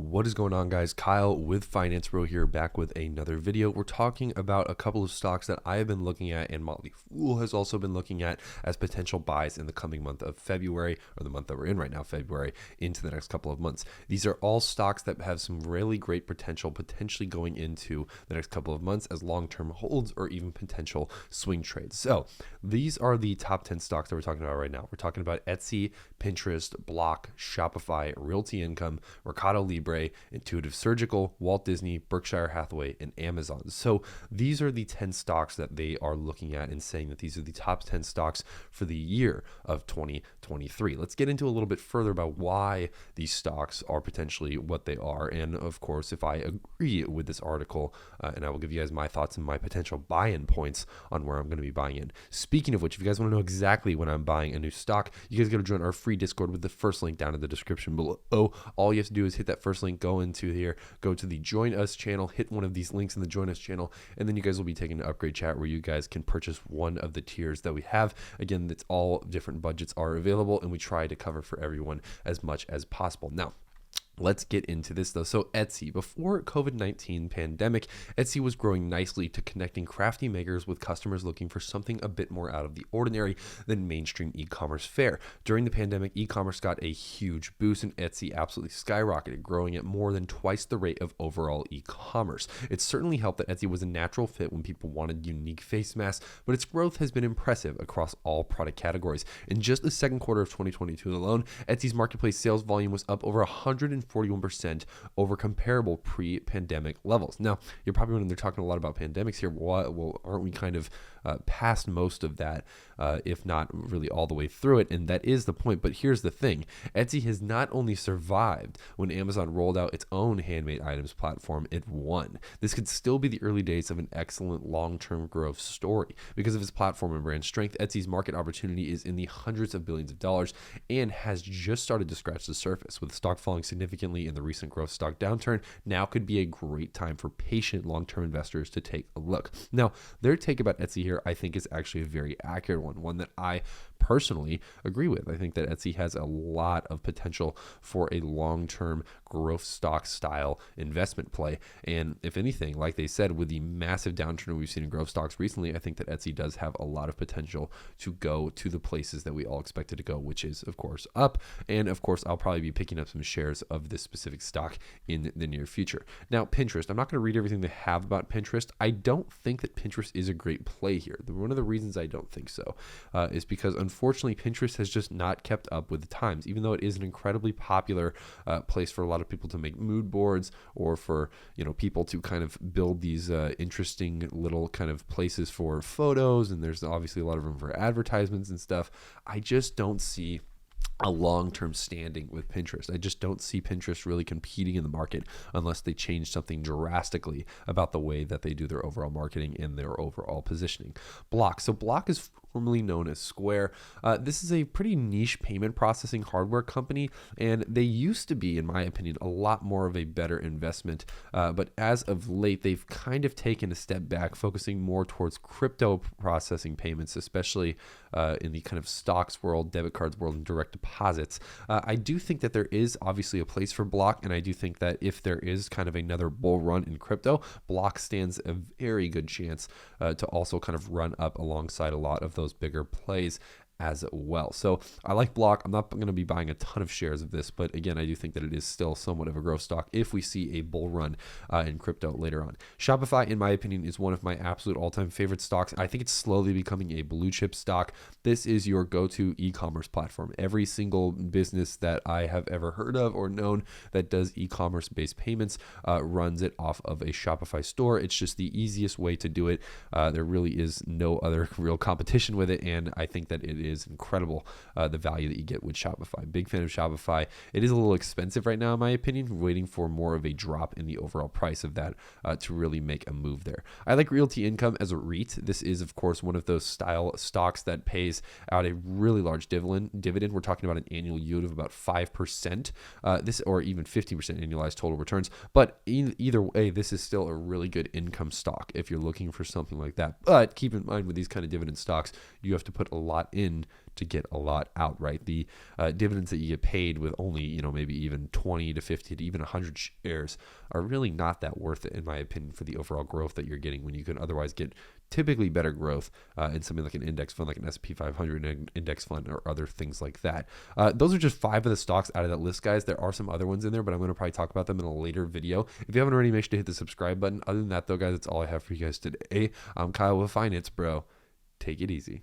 What is going on, guys? Kyle with Finance Bro here, back with another video. We're talking about a couple of stocks that I have been looking at and Motley Fool has also been looking at as potential buys in the coming month of February, or the month that we're in right now, February, into the next couple of months. These are all stocks that have some really great potential, potentially going into the next couple of months as long-term holds or even potential swing trades. So these are the top 10 stocks that we're talking about right now. We're talking about Etsy, Pinterest, Block, Shopify, Realty Income, Mercado Libre, Intuitive Surgical, Walt Disney, Berkshire Hathaway, and Amazon. So these are the 10 stocks that they are looking at and saying that these are the top 10 stocks for the year of 2023. Let's get into a little bit further about why these stocks are potentially what they are. And of course, if I agree with this article, and I will give you guys my thoughts and my potential buy-in points on where I'm going to be buying in. Speaking of which, if you guys want to know exactly when I'm buying a new stock, you guys got to join our free Discord with the first link down in the description below. All you have to do is hit that first link, go into here, go to the Join Us channel, hit one of these links in the Join Us channel, and then you guys will be taken to Upgrade Chat where you guys can purchase one of the tiers that we have. Again, that's all different budgets are available, and we try to cover for everyone as much as possible. Now, let's get into this though. So Etsy, before COVID-19 pandemic, Etsy was growing nicely to connecting crafty makers with customers looking for something a bit more out of the ordinary than mainstream e-commerce fare. During the pandemic, e-commerce got a huge boost and Etsy absolutely skyrocketed, growing at more than twice the rate of overall e-commerce. It certainly helped that Etsy was a natural fit when people wanted unique face masks, but its growth has been impressive across all product categories. In just the second quarter of 2022 alone, Etsy's marketplace sales volume was up over 141% over comparable pre-pandemic levels. Now, you're probably wondering, they're talking a lot about pandemics here. Well, aren't we kind of past most of that, if not really all the way through it? And that is the point. But here's the thing. Etsy has not only survived when Amazon rolled out its own handmade items platform, it won. This could still be the early days of an excellent long-term growth story. Because of its platform and brand strength, Etsy's market opportunity is in the hundreds of billions of dollars and has just started to scratch the surface. With the stock falling significantly in the recent growth stock downturn, now could be a great time for patient long-term investors to take a look. Now, their take about Etsy here, I think, is actually a very accurate one that I personally agree with. I think that Etsy has a lot of potential for a long-term growth stock style investment play. And if anything, like they said, with the massive downturn we've seen in growth stocks recently, I think that Etsy does have a lot of potential to go to the places that we all expect it to go, which is, of course, up. And of course, I'll probably be picking up some shares of this specific stock in the near future. Now, Pinterest, I'm not going to read everything they have about Pinterest. I don't think that Pinterest is a great play here. One of the reasons I don't think so is because, unfortunately, Pinterest has just not kept up with the times, even though it is an incredibly popular place for a lot of people to make mood boards, or for, you know, people to kind of build these interesting little kind of places for photos, and there's obviously a lot of room for advertisements and stuff. I just don't see a long-term standing with Pinterest. I just don't see Pinterest really competing in the market unless they change something drastically about the way that they do their overall marketing and their overall positioning. Block. So Block is formerly known as Square. This is a pretty niche payment processing hardware company, and they used to be, in my opinion, a lot more of a better investment. But as of late, they've kind of taken a step back, focusing more towards crypto processing payments, especially in the kind of stocks world, debit cards world, and direct deposits. I do think that there is obviously a place for Block, and I do think that if there is kind of another bull run in crypto, Block stands a very good chance to also kind of run up alongside a lot of those bigger plays as well. So I like Block. I'm not going to be buying a ton of shares of this, but again, I do think that it is still somewhat of a growth stock if we see a bull run in crypto later on. Shopify, in my opinion, is one of my absolute all-time favorite stocks. I think it's slowly becoming a blue chip stock. This is your go-to e-commerce platform. Every single business that I have ever heard of or known that does e-commerce based payments runs it off of a Shopify store. It's just the easiest way to do it. There really is no other real competition with it, and I think that it is incredible, the value that you get with Shopify. Big fan of Shopify. It is a little expensive right now, in my opinion, waiting for more of a drop in the overall price of that to really make a move there. I like Realty Income as a REIT. This is, of course, one of those style stocks that pays out a really large dividend. We're talking about an annual yield of about 5%, or even 15% annualized total returns. But either way, this is still a really good income stock if you're looking for something like that. But keep in mind, with these kind of dividend stocks, you have to put a lot in to get a lot outright. The dividends that you get paid with only, maybe even 20 to 50 to even 100 shares are really not that worth it, in my opinion, for the overall growth that you're getting when you can otherwise get typically better growth in something like an index fund, like an S&P 500 index fund or other things like that. Those are just 5 of the stocks out of that list, guys. There are some other ones in there, but I'm going to probably talk about them in a later video. If you haven't already, make sure to hit the subscribe button. Other than that, though, guys, that's all I have for you guys today. I'm Kyle with Finance Bro. Take it easy.